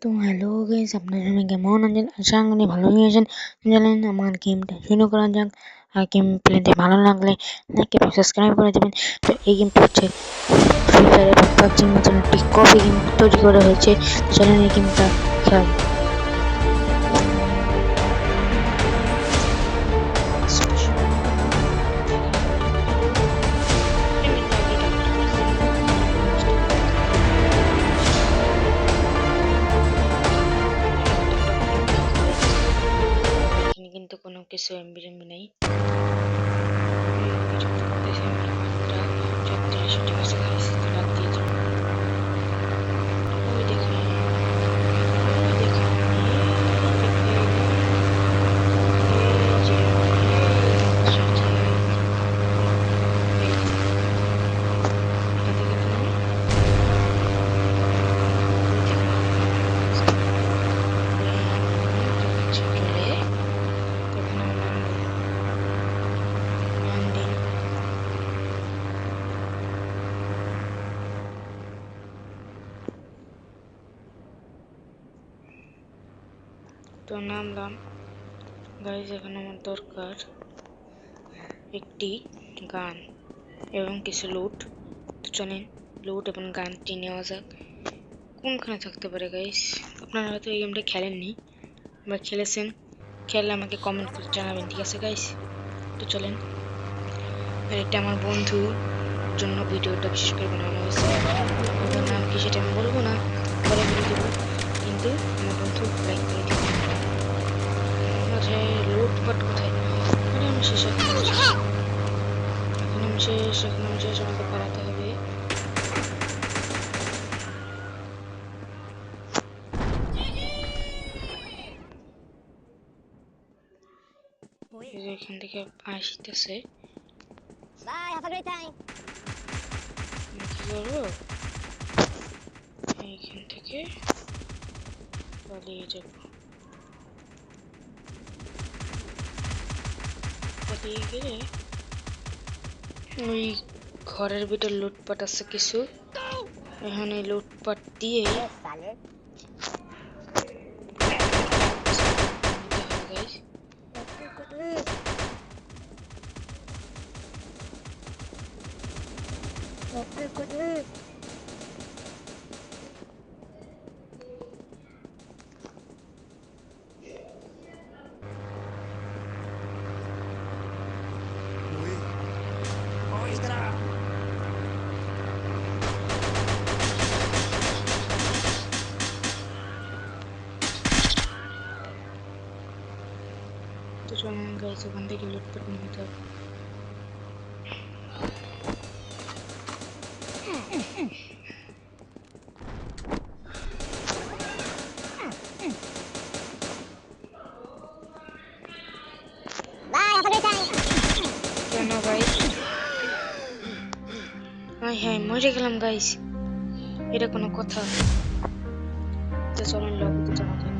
তো hello guys, আপনারা সবাই কেমন আছেন? আশা করি ভালোই আছেন। জানেন আমার গেমটা শুরু করা যাক। আর গেম প্লেতে ভালো লাগলে লাইক এবং সাবস্ক্রাইব করে দেবেন। তো এই গেমটা হচ্ছে ফ্রি ফায়ার এবং পাবজির মতন একটি কপি গেম তৈরি করা হয়েছে। তো চলেন এই গেমটা খেলা যাক। কিন্তু কোনো কিছু এমবি নেই। তো নামলাম গাইজ। এখন আমার দরকার একটি গান এবং কিছু লুট। তো চলেন লুট এবং গানটি নেওয়া যাক। কোনখানে থাকতে পারে গাইজ? আপনারা হয়তো এই গেমটা খেলেননি বা খেলেছেন, খেললে আমাকে কমেন্ট করে জানাবেন, ঠিক আছে গাইজ? তো চলেন। আর এটা আমার বন্ধুর জন্য ভিডিওটা বিশেষ করে বানানো হয়েছে। ওর নাম কি সেটা আমি বলবো না, পরে বলে দেবো, কিন্তু আমার বন্ধু লাইক করে দেবো। লুটপাট কোথায়? আরে আমি শেষ, এখন আমি শেষ, আমাকে পালাতে হবে। এখান থেকে আসতেছে, কি করবো? এইখান থেকে পালিয়ে যাবো। পালিয়ে গেলে ওই ঘরের ভিতর লুটপাট আছে কিছু, এখানে লুটপাট দিয়ে তো চলেন গাইস, ওখান থেকে লুটপাট নিতে হবে। কেন গাইস? হ্যাঁ, মরে গেলাম গাইস, এটা কোনো কথা? তো চলেন লবিতে যাওয়া যাক।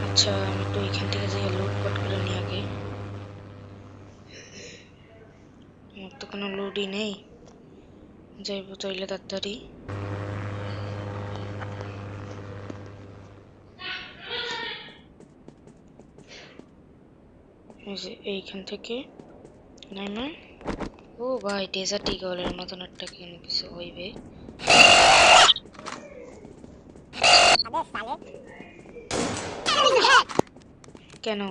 আচ্ছা, আমি তো এখান থেকে যে লুটপাট করে নিয়ে আগে, আমার তো কোনো লুটই নেই, যাইবো তাইলে তাড়াতাড়ি। এইখান থেকে নাইমা, ও ভাই ডেজার্ট ইগলের মতন একটা কিছু হইবে। কেন?